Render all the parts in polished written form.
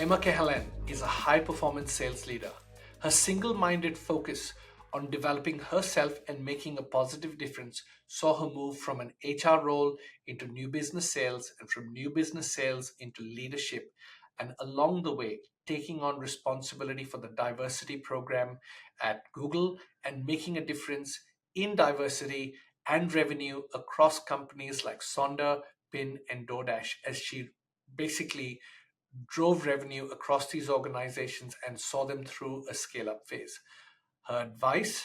Emma Cahalane is a high-performance sales leader. Her single-minded focus on developing herself and making a positive difference saw her move from an HR role into new business sales and from new business sales into leadership, and along the way, taking on responsibility for the diversity program at Google and making a difference in diversity and revenue across companies like Sonder, and DoorDash as she basically drove revenue across these organizations and saw them through a scale up phase. Her advice,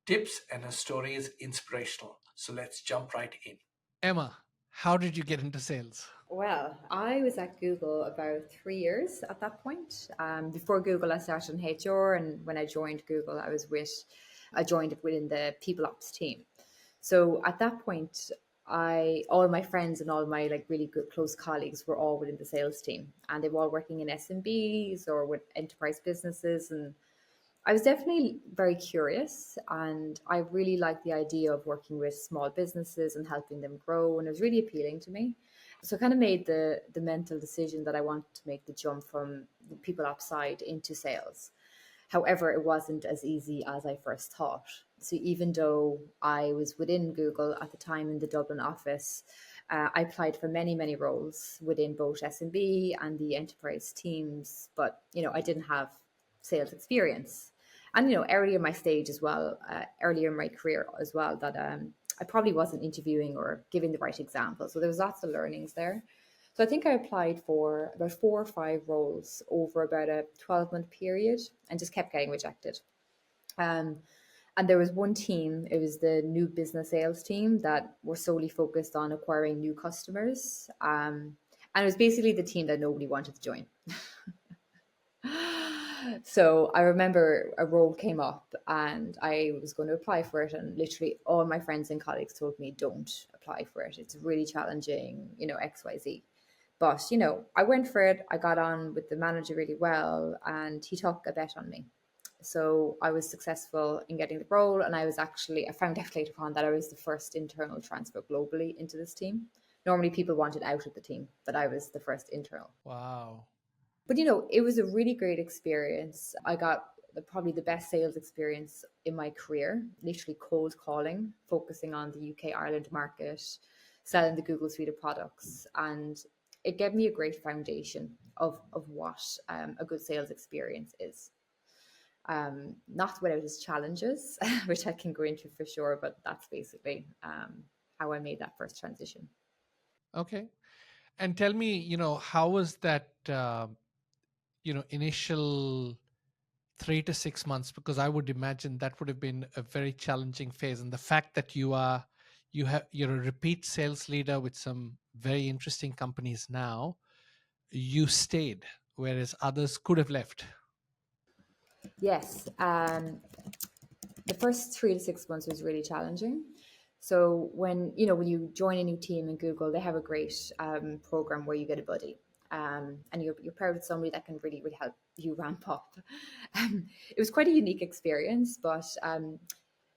tips, and her story is inspirational. So let's jump right in. Emma, how did you get into sales? Well, I was at Google about 3 years at that point. Before Google, I started in HR, and when I joined Google, I joined it within the People Ops team. So at that point, all my friends and all my like really good close colleagues were all within the sales team, and they were all working in SMBs or with enterprise businesses, and I was definitely very curious, and I really liked the idea of working with small businesses and helping them grow, and it was really appealing to me. So I kind of made the mental decision that I wanted to make the jump from the people ops side into sales. However, it wasn't as easy as I first thought. So even though I was within Google at the time in the Dublin office, I applied for many, many roles within both SMB and the enterprise teams, but I didn't have sales experience. And earlier in my stage as well, earlier in my career as well, that I probably wasn't interviewing or giving the right example. So there was lots of learnings there. So I think I applied for about 4 or 5 roles over about a 12-month period and just kept getting rejected. Um, and there was one team, it was the new business sales team that were solely focused on acquiring new customers. And it was basically the team that nobody wanted to join. So I remember a role came up and I was going to apply for it, and literally all my friends and colleagues told me, don't apply for it. It's really challenging, XYZ. But, I went for it. I got on with the manager really well, and he took a bet on me. So I was successful in getting the role, and I found out later on that I was the first internal transfer globally into this team. Normally people wanted out of the team, but I was the first internal. Wow. But it was a really great experience. I got probably the best sales experience in my career, literally cold calling, focusing on the UK Ireland market, selling the Google suite of products. And it gave me a great foundation of what a good sales experience is. Not without its challenges, which I can go into for sure, but that's basically how I made that first transition. Okay. And tell me, how was that, initial 3 to 6 months? Because I would imagine that would have been a very challenging phase. And the fact that you're a repeat sales leader with some very interesting companies now, you stayed, whereas others could have left. Yes. The first 3 to 6 months was really challenging. So when you join a new team in Google, they have a great program where you get a buddy, and you're paired with somebody that can really really help you ramp up. It was quite a unique experience, but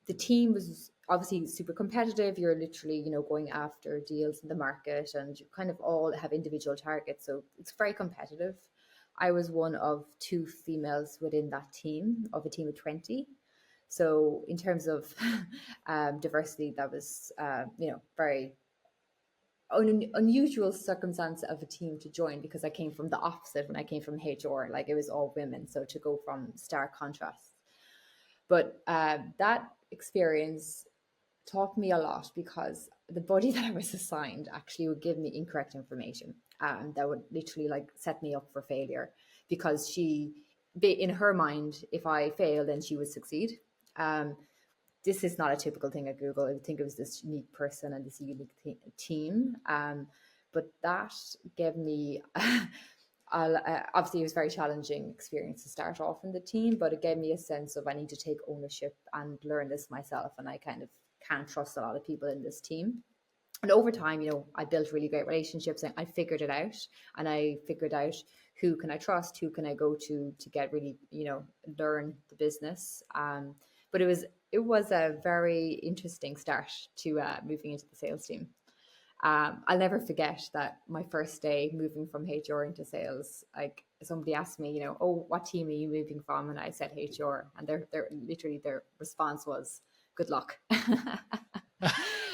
the team was obviously super competitive. You're literally going after deals in the market, and you kind of all have individual targets, so it's very competitive. I was one of 2 females within that team, of a team of 20. So in terms of diversity, that was very unusual circumstance of a team to join, because I came from the opposite. When I came from HR, like, it was all women, so to go from stark contrast. But that experience taught me a lot, because the buddy that I was assigned actually would give me incorrect information, that would literally like set me up for failure, because in her mind, if I fail, then she would succeed. Um, this is not a typical thing at Google. I would think it was this unique person and this unique team. But that gave me, obviously, it was a very challenging experience to start off in the team, but it gave me a sense of I need to take ownership and learn this myself. And I kind of can't trust a lot of people in this team. And over time, I built really great relationships, and I figured it out. And I figured out who can I trust, who can I go to get really, learn the business. But it was a very interesting start to moving into the sales team. I'll never forget that my first day moving from HR into sales, like somebody asked me, oh, what team are you moving from? And I said HR, and their response was, "Good luck."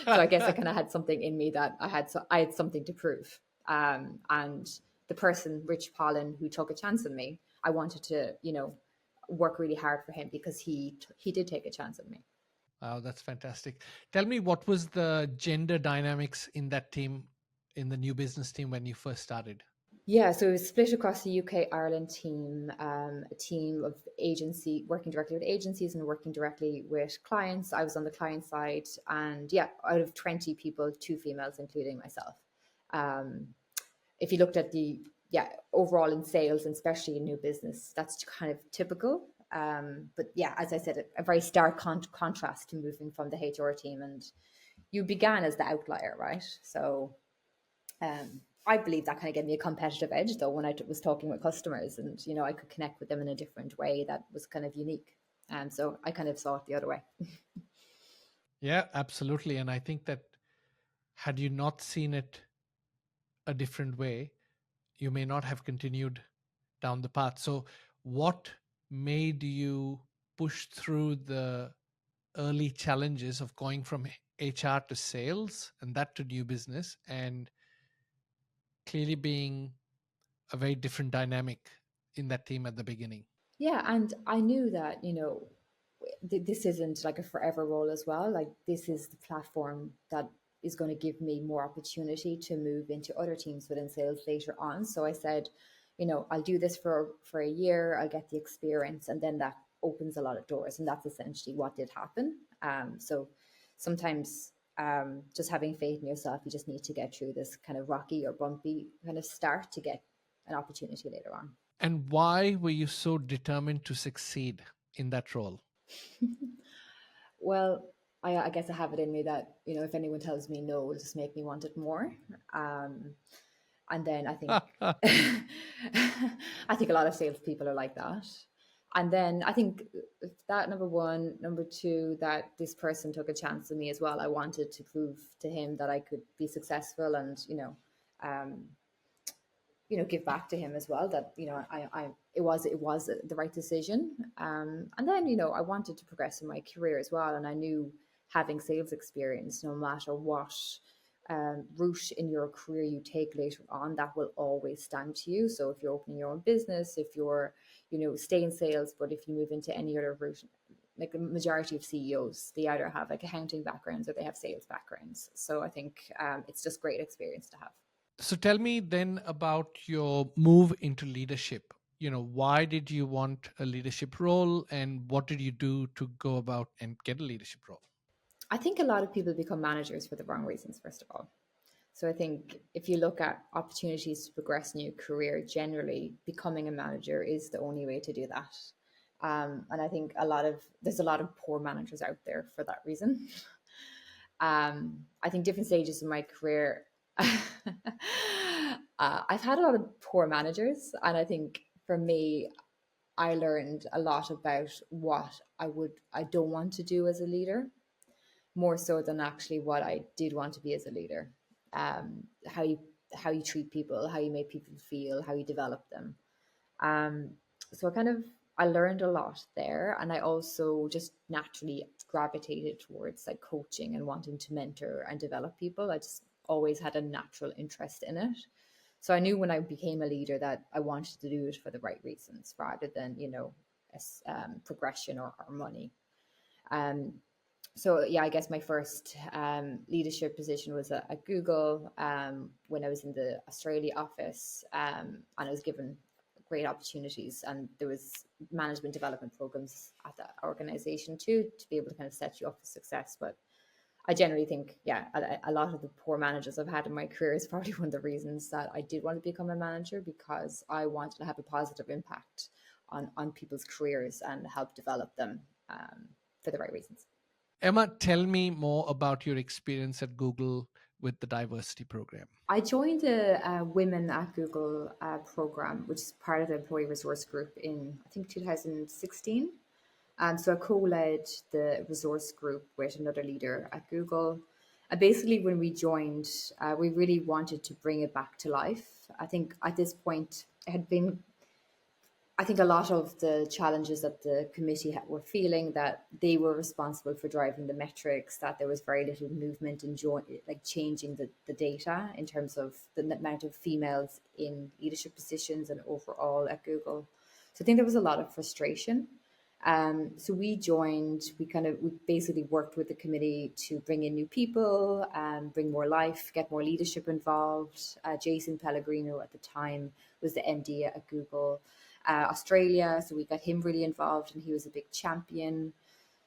So I guess I kind of had something in me that I had something to prove. And the person, Rich Pollen, who took a chance on me, I wanted to, work really hard for him because he did take a chance on me. Wow, that's fantastic. Tell me, what was the gender dynamics in that team, in the new business team when you first started? Yeah, so it was split across the UK Ireland team, a team of agency working directly with agencies and working directly with clients. I was on the client side, and yeah, out of 20 people, 2 females, including myself. Um, if you looked at the overall in sales and especially in new business, that's kind of typical. But yeah, as I said, a very stark contrast to moving from the HR team, and you began as the outlier, right? So I believe that kind of gave me a competitive edge, though, when I was talking with customers, and I could connect with them in a different way that was kind of unique. And so I kind of saw it the other way. Yeah, absolutely. And I think that had you not seen it a different way, you may not have continued down the path. So, what made you push through the early challenges of going from HR to sales and that to new business, and clearly being a very different dynamic in that team at the beginning? Yeah, and I knew that this isn't like a forever role as well. Like, this is the platform that is going to give me more opportunity to move into other teams within sales later on. So I said, I'll do this for a year, I'll get the experience, and then that opens a lot of doors. And that's essentially what did happen. So sometimes just having faith in yourself, you just need to get through this kind of rocky or bumpy kind of start to get an opportunity later on. And why were you so determined to succeed in that role? Well, I guess I have it in me that, if anyone tells me no, it'll just make me want it more. And then I think I think a lot of salespeople are like that. And then I think that, number one, number two, that this person took a chance on me as well. I wanted to prove to him that I could be successful, and um, give back to him as well, that it was the right decision. And then I wanted to progress in my career as well, and I knew having sales experience, no matter what route in your career you take later on, that will always stand to you. So if you're opening your own business, if you're stay in sales, but if you move into any other route, like the majority of CEOs, they either have like accounting backgrounds or they have sales backgrounds. So I think it's just great experience to have. So tell me then about your move into leadership. Why did you want a leadership role, and what did you do to go about and get a leadership role? I think a lot of people become managers for the wrong reasons, first of all. So I think if you look at opportunities to progress in your career, generally becoming a manager is the only way to do that. And I think there's a lot of poor managers out there for that reason. I think different stages in my career, I've had a lot of poor managers, and I think for me, I learned a lot about what I don't want to do as a leader, more so than actually what I did want to be as a leader. How you treat people, how you make people feel, how you develop them. Um, so I learned a lot there, and I also just naturally gravitated towards like coaching and wanting to mentor and develop people. I just always had a natural interest in it. So I knew when I became a leader that I wanted to do it for the right reasons rather than, progression or money. Um, so yeah, I guess my first leadership position was at Google when I was in the Australia office, and I was given great opportunities, and there was management development programs at that organization too, to be able to kind of set you up for success. But I generally think, yeah, a lot of the poor managers I've had in my career is probably one of the reasons that I did want to become a manager, because I wanted to have a positive impact on people's careers and help develop them for the right reasons. Emma, tell me more about your experience at Google with the diversity program. I joined a Women at Google program, which is part of the Employee Resource Group in, I think, 2016. So I co-led the resource group with another leader at Google. Basically, when we joined, we really wanted to bring it back to life. I think at this point, it had been, I think a lot of the challenges that the committee were feeling, that they were responsible for driving the metrics, that there was very little movement in like changing the data in terms of the amount of females in leadership positions and overall at Google. So I think there was a lot of frustration. So we joined, we basically worked with the committee to bring in new people, bring more life, get more leadership involved. Jason Pellegrino at the time was the MD at Google Australia. So we got him really involved and he was a big champion.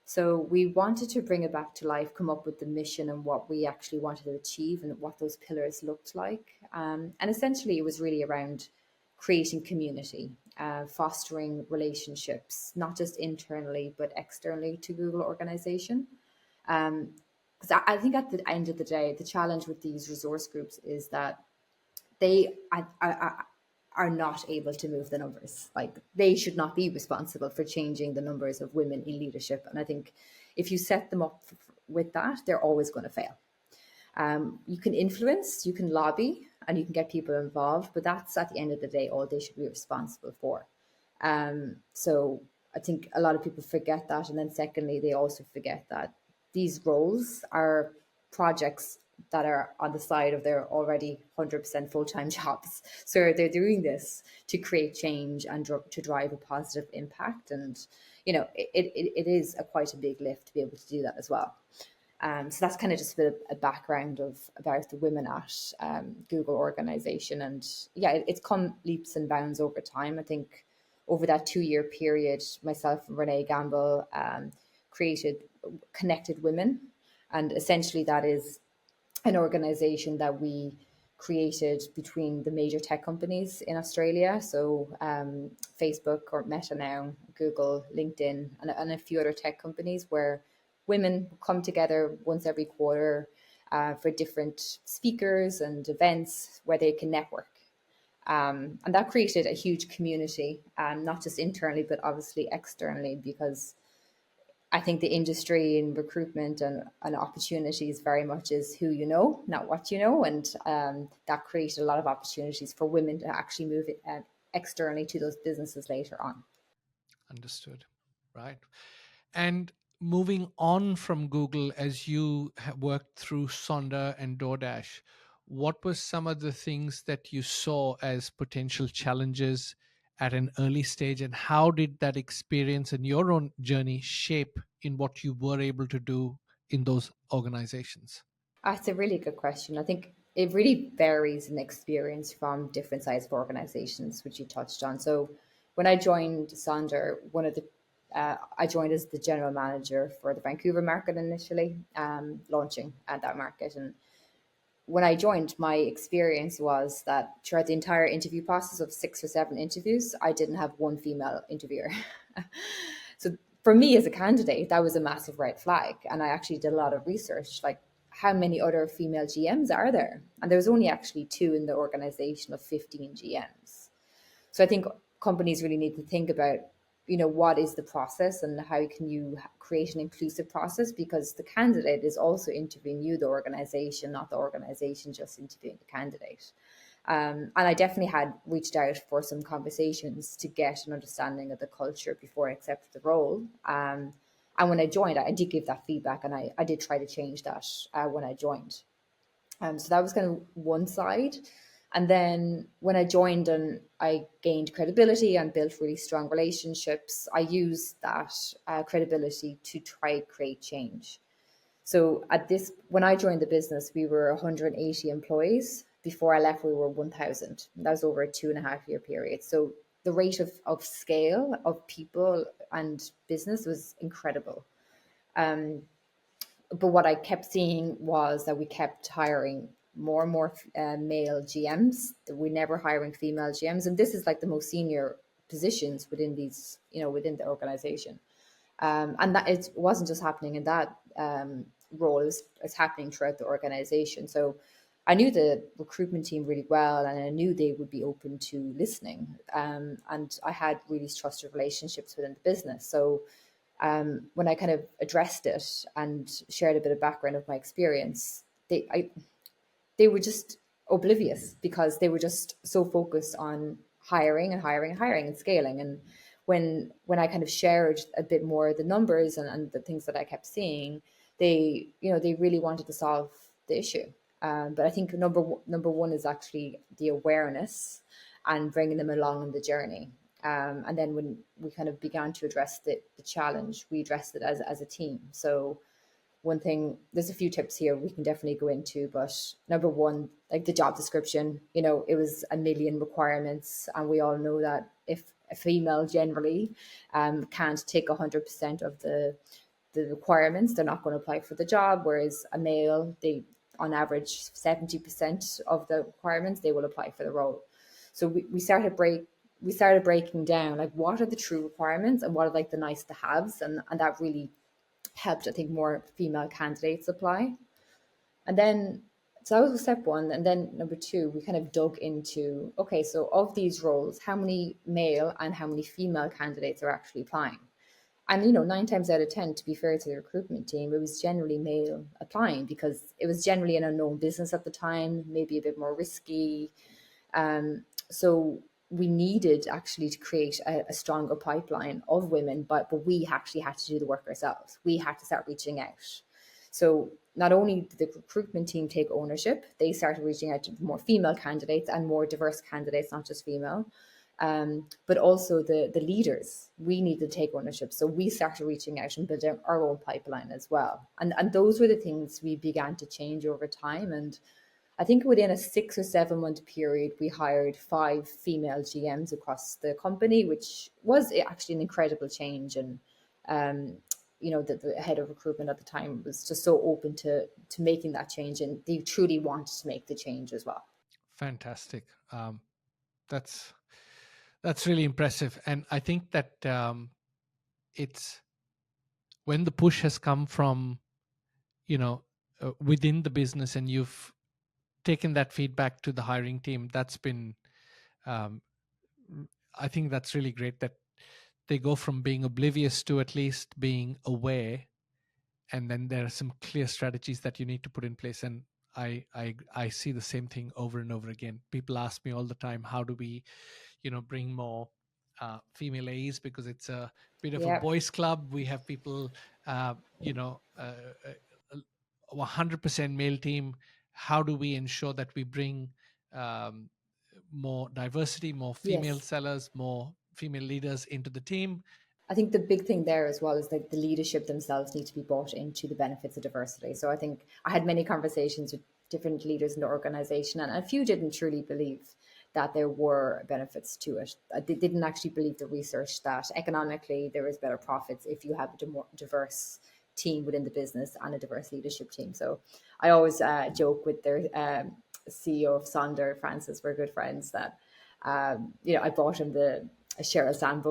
So we wanted to bring it back to life, come up with the mission and what we actually wanted to achieve and what those pillars looked like. And essentially it was really around creating community, fostering relationships, not just internally, but externally to Google organization. Because I think at the end of the day, the challenge with these resource groups is that they are not able to move the numbers. Like, they should not be responsible for changing the numbers of women in leadership. And I think if you set them up with that, they're always going to fail. You can influence, you can lobby, and you can get people involved, but that's at the end of the day all they should be responsible for. So I think a lot of people forget that. And then secondly, they also forget that these roles are projects that are on the side of their already 100% full-time jobs. So they're doing this to create change and to drive a positive impact. And, you know, it is quite a big lift to be able to do that as well. So that's kind of just a bit of a background about the women at Google organization. And yeah, it's come leaps and bounds over time. I think over that 2-year period, myself and Renee Gamble created Connected Women. And essentially that is an organization that we created between the major tech companies in Australia. So Facebook, or Meta now, Google, LinkedIn, and a few other tech companies, where women come together once every quarter for different speakers and events where they can network. And that created a huge community, not just internally, but obviously externally, because I think the industry and recruitment and opportunities very much is who you know, not what you know. And that created a lot of opportunities for women to actually move it externally to those businesses later on. Understood. Right. And moving on from Google, as you have worked through Sonder and DoorDash, what were some of the things that you saw as potential challenges at an early stage, and how did that experience and your own journey shape in what you were able to do in those organizations? That's a really good question. I think it really varies in experience from different sizes of organizations, which you touched on. So when I joined Sonder, I joined as the general manager for the Vancouver market initially, launching at that market. And when I joined, my experience was that throughout the entire interview process of 6 or 7 interviews, I didn't have one female interviewer. So for me as a candidate, that was a massive red flag. And I actually did a lot of research, like, how many other female GMs are there? And there was only actually 2 in the organization of 15 GMs. So I think companies really need to think about, you know, what is the process and how can you create an inclusive process, because the candidate is also interviewing you, the organization, not the organization just interviewing the candidate. And I definitely had reached out for some conversations to get an understanding of the culture before I accepted the role. And when I joined, I did give that feedback, and I did try to change that when I joined. So that was kind of one side. And then when I joined and I gained credibility and built really strong relationships, I used that credibility to try to create change. So when I joined the business, we were 180 employees. Before I left, we were 1,000. That was over a 2.5-year period. So the rate of scale of people and business was incredible. But what I kept seeing was that we kept hiring more and more male GMs. We're never hiring female GMs. And this is like the most senior positions within these, you know, within the organization. And that it wasn't just happening in that role, it's happening throughout the organization. So I knew the recruitment team really well, and I knew they would be open to listening. And I had really trusted relationships within the business. So when I kind of addressed it and shared a bit of background of my experience, they were just oblivious because they were just so focused on hiring and hiring and hiring and scaling. And when I kind of shared a bit more the numbers and the things that I kept seeing, they really wanted to solve the issue. But I think number one is actually the awareness and bringing them along in the journey. And then when we kind of began to address the challenge, we addressed it as a team. So one thing, there's a few tips here we can definitely go into, but number one, like the job description, it was a million requirements, and we all know that if a female generally can't take 100% of the requirements, they're not going to apply for the job, whereas a male, they on average 70% of the requirements they will apply for the role. So we started breaking down like what are the true requirements and what are like the nice to haves, and that really helped, I think, more female candidates apply. And then, so that was step one. And then number two, we kind of dug into, okay, so of these roles, how many male and how many female candidates are actually applying? And, 9 times out of 10, to be fair to the recruitment team, it was generally male applying because it was generally an unknown business at the time, maybe a bit more risky. So we needed actually to create a stronger pipeline of women, but we actually had to do the work ourselves. We had to start reaching out. So not only did the recruitment team take ownership, they started reaching out to more female candidates and more diverse candidates, not just female, but also the leaders. We needed to take ownership. So we started reaching out and building our own pipeline as well. And those were the things we began to change over time. And I think within a 6 or 7 month period, we hired 5 female GMs across the company, which was actually an incredible change. And, the head of recruitment at the time was just so open to making that change. And they truly wanted to make the change as well. Fantastic. That's really impressive. And I think that it's when the push has come from, within the business, and you've taken that feedback to the hiring team, that's been, I think that's really great that they go from being oblivious to at least being aware. And then there are some clear strategies that you need to put in place. And I see the same thing over and over again. People ask me all the time, how do we, bring more female A's, because it's a bit of a boys club. We have people, 100% male team. How do we ensure that we bring more diversity, more female sellers, more female leaders into the team? I think the big thing there as well is that the leadership themselves need to be bought into the benefits of diversity. So I think I had many conversations with different leaders in the organization, and a few didn't truly believe that there were benefits to it. They didn't actually believe the research that economically there is better profits if you have a more diverse team within the business and a diverse leadership team. So I always joke with their CEO of Sonder, Francis, we're good friends, that I bought him a Sheryl Sand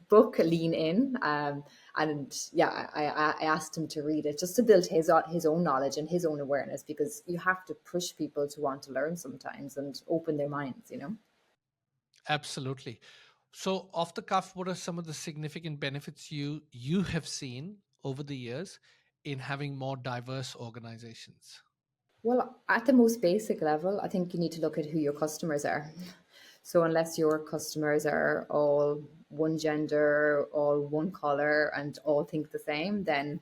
book, Lean In, and I asked him to read it just to build his own knowledge and his own awareness, because you have to push people to want to learn sometimes and open their minds. Absolutely. So off the cuff, what are some of the significant benefits you have seen over the years in having more diverse organizations? Well, at the most basic level, I think you need to look at who your customers are. So unless your customers are all one gender, all one color, and all think the same, then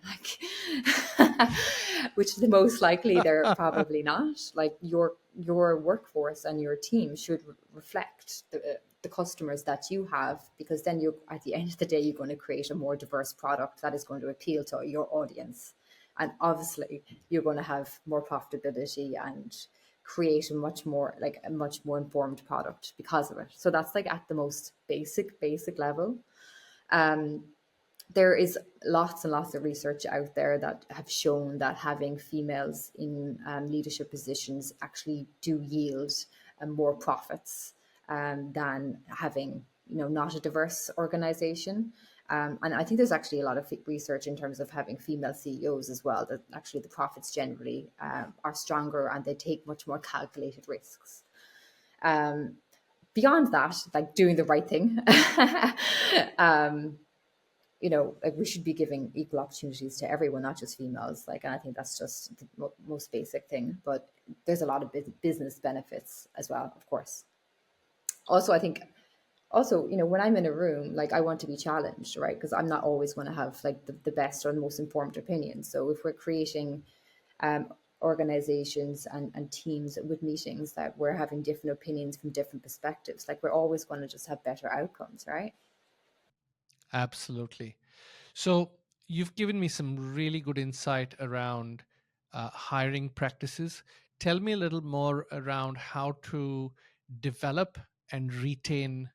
which is the most likely they're probably not. Like your workforce and your team should reflect the customers that you have, because then at the end of the day, you're going to create a more diverse product that is going to appeal to your audience. And obviously you're going to have more profitability and create a much more informed product because of it. So that's like at the most basic level. There is lots and lots of research out there that have shown that having females in leadership positions actually do yield more profits than having not a diverse organization. And I think there's actually a lot of research in terms of having female CEOs as well, that actually the profits generally are stronger and they take much more calculated risks. Beyond that, like doing the right thing, like we should be giving equal opportunities to everyone, not just females. Like, and I think that's just the most basic thing. But there's a lot of business benefits as well, of course. Also, I think also, when I'm in a room, like I want to be challenged, right? Because I'm not always going to have like the best or the most informed opinion. So if we're creating organizations and teams with meetings that we're having different opinions from different perspectives, like we're always going to just have better outcomes, right? Absolutely. So you've given me some really good insight around hiring practices. Tell me a little more around how to develop and retain,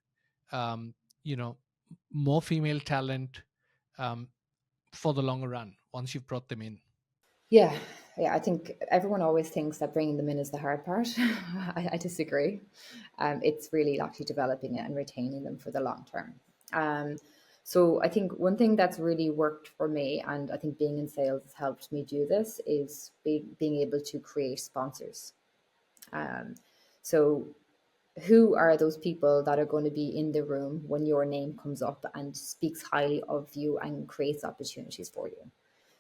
um, you know, more female talent um, for the longer run once you've brought them in. Yeah, yeah. I think everyone always thinks that bringing them in is the hard part. I disagree. It's really actually developing it and retaining them for the long term. Um, so I think one thing that's really worked for me, and I think being in sales has helped me do this, is being able to create sponsors. Um, so who are those people that are going to be in the room when your name comes up and speaks highly of you and creates opportunities for you?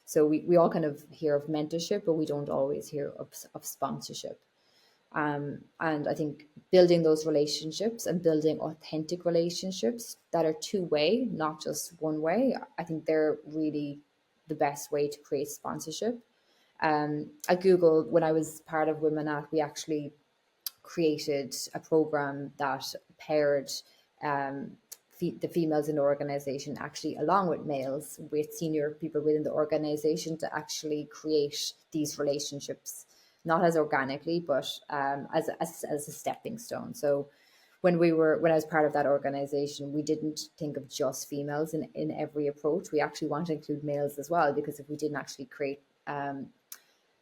So we all kind of hear of mentorship, but we don't always hear of sponsorship. And I think building those relationships and building authentic relationships that are two-way, not just one way, I think they're really the best way to create sponsorship. At Google, when I was part of Women At, we actually created a program that paired um, the females in the organization actually along with males, with senior people within the organization, to actually create these relationships, not as organically, but as a stepping stone. So when I was part of that organization, we didn't think of just females in every approach. We actually want to include males as well, because if we didn't actually create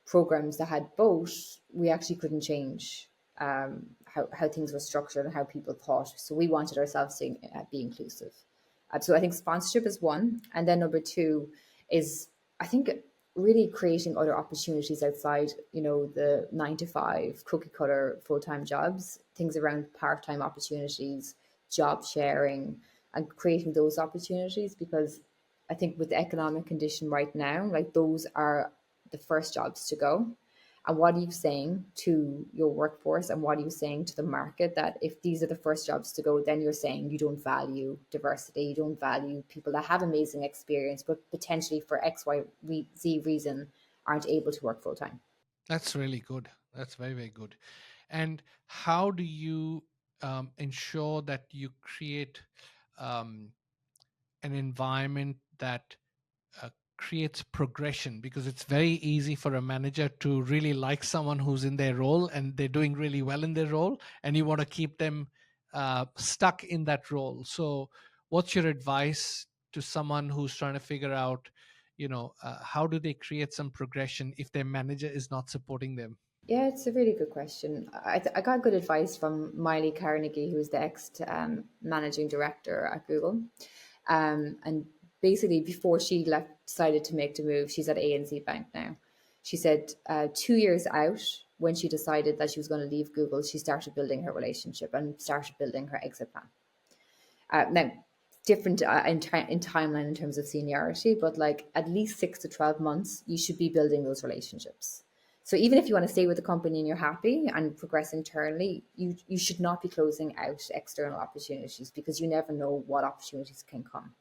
programs that had both, we actually couldn't change how things were structured and how people thought. So we wanted ourselves to be inclusive. So I think sponsorship is one. And then number two is, I think, really creating other opportunities outside, the 9 to 5 cookie cutter full-time jobs, things around part-time opportunities, job sharing, and creating those opportunities. Because I think with the economic condition right now, like those are the first jobs to go. And what are you saying to your workforce, and what are you saying to the market, that if these are the first jobs to go, then you're saying you don't value diversity, you don't value people that have amazing experience, but potentially for X, Y, Z reason aren't able to work full time. That's really good. That's very, very good. And how do you ensure that you create um, an environment that creates progression? Because it's very easy for a manager to really like someone who's in their role and they're doing really well in their role, and you want to keep them stuck in that role. So what's your advice to someone who's trying to figure out, how do they create some progression if their manager is not supporting them? Yeah, it's a really good question. I got good advice from Miley Carnegie, who's the ex managing director at Google. And basically, before she left, decided to make the move, she's at ANZ Bank now. She said 2 years out, when she decided that she was going to leave Google, she started building her relationship and started building her exit plan. Now, different in timeline in terms of seniority, but like at least 6 to 12 months, you should be building those relationships. So even if you want to stay with the company and you're happy and progress internally, you should not be closing out external opportunities, because you never know what opportunities can come.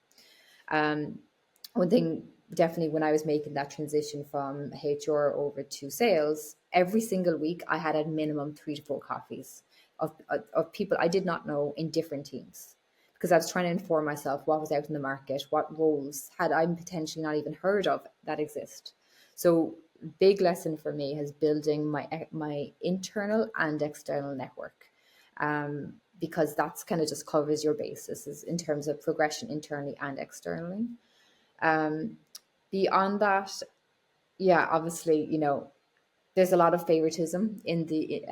One thing, definitely, when I was making that transition from HR over to sales, every single week I had at minimum 3 to 4 coffees of people I did not know in different teams, because I was trying to inform myself what was out in the market, what roles had I potentially not even heard of that exist. So big lesson for me is building my internal and external network, because that's kind of just covers your bases in terms of progression internally and externally. Beyond that, yeah, obviously, there's a lot of favoritism in the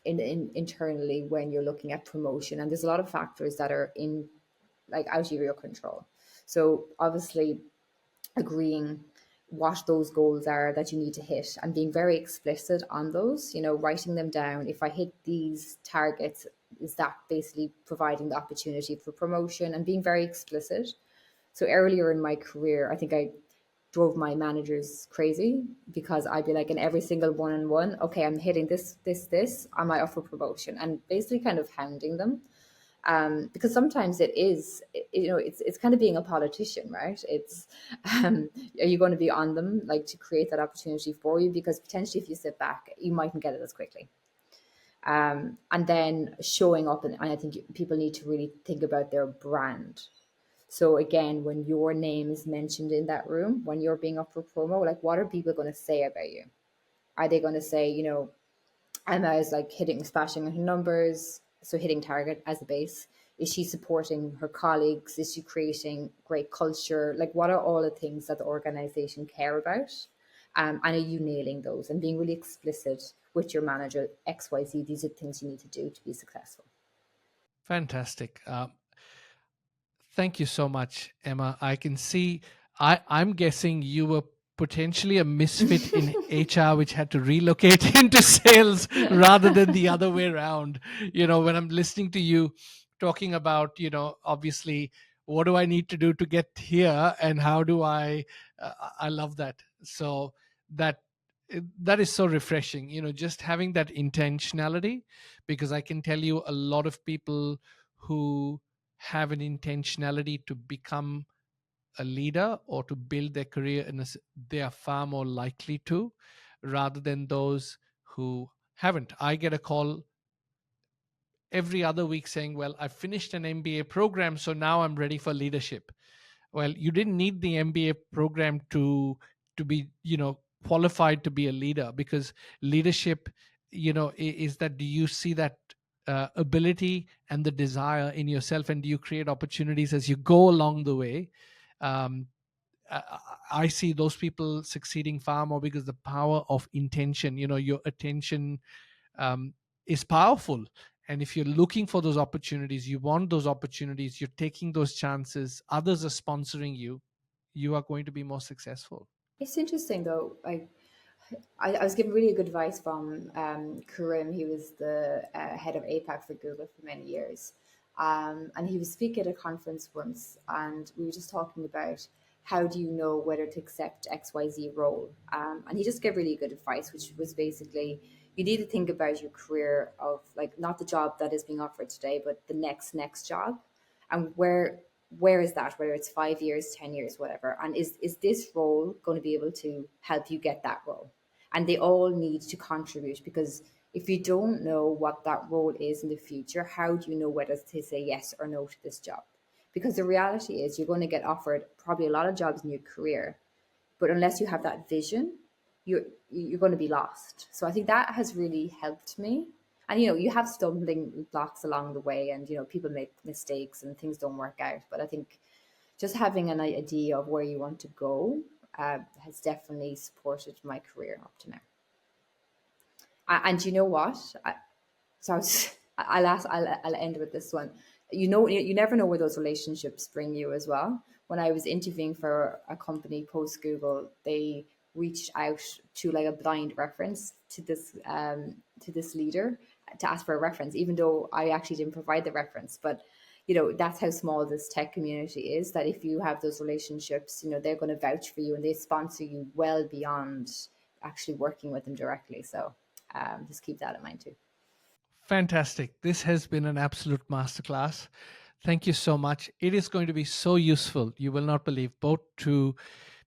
in internally when you're looking at promotion, and there's a lot of factors that are in like out of your control. So obviously, agreeing what those goals are that you need to hit and being very explicit on those, writing them down. If I hit these targets, is that basically providing the opportunity for promotion, and being very explicit. So earlier in my career, I think I drove my managers crazy because I'd be like in every single one-on-one, okay, I'm hitting this, I might offer promotion, and basically kind of hounding them. Because sometimes it is, it's kind of being a politician, right? It's, are you going to be on them like to create that opportunity for you? Because potentially if you sit back, you mightn't get it as quickly. And then showing up, and I think people need to really think about their brand. So again, when your name is mentioned in that room, when you're being up for promo, like what are people going to say about you? Are they going to say, Emma is like smashing her numbers, so hitting target as a base? Is she supporting her colleagues? Is she creating great culture? Like, what are all the things that the organization care about? And are you nailing those and being really explicit with your manager? XYZ, these are things you need to do to be successful. Fantastic. Thank you so much, Emma. I can see, I'm guessing you were potentially a misfit in HR, which had to relocate into sales rather than the other way around. When I'm listening to you talking about, obviously, what do I need to do to get here and how do I love that. So that that is so refreshing, just having that intentionality, because I can tell you a lot of people who have an intentionality to become a leader or to build their career they are far more likely to, rather than those who haven't. I get a call every other week saying, well, I finished an MBA program, so now I'm ready for leadership. Well, you didn't need the MBA program to be qualified to be a leader, because leadership is that, do you see that ability and the desire in yourself, and do you create opportunities as you go along the way? um, I I see those people succeeding far more because the power of intention, your attention um, is powerful. And if you're looking for those opportunities, you want those opportunities, you're taking those chances, others are sponsoring you, you are going to be more successful. It's interesting though. I was given really good advice from Karim. He was the head of APAC for Google for many years. And he was speaking at a conference once, and we were just talking about how do you know whether to accept XYZ role. And he just gave really good advice, which was basically you need to think about your career of like not the job that is being offered today, but the next job, and where is that, whether it's 5 years, 10 years, whatever, and is this role going to be able to help you get that role? And they all need to contribute, because if you don't know what that role is in the future, how do you know whether to say yes or no to this job? Because the reality is you're going to get offered probably a lot of jobs in your career, but unless you have that vision, you're going to be lost. So I think that has really helped me. And you have stumbling blocks along the way, and people make mistakes and things don't work out, but I think just having an idea of where you want to go has definitely supported my career up to now. And you know what? So I'll end with this one. You never know where those relationships bring you as well. When I was interviewing for a company post Google, they reached out to like a blind reference to this leader to ask for a reference, even though I actually didn't provide the reference. But that's how small this tech community is, that if you have those relationships, they're going to vouch for you and they sponsor you well beyond actually working with them directly. So just keep that in mind too. Fantastic. This has been an absolute masterclass. Thank you so much. It is going to be so useful, you will not believe, both to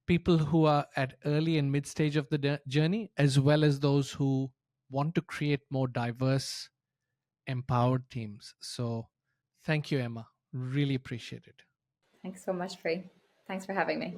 people who are at early and mid stage of the journey, as well as those who want to create more diverse, empowered teams. So thank you, Emma. Really appreciate it. Thanks so much, Free. Thanks for having me.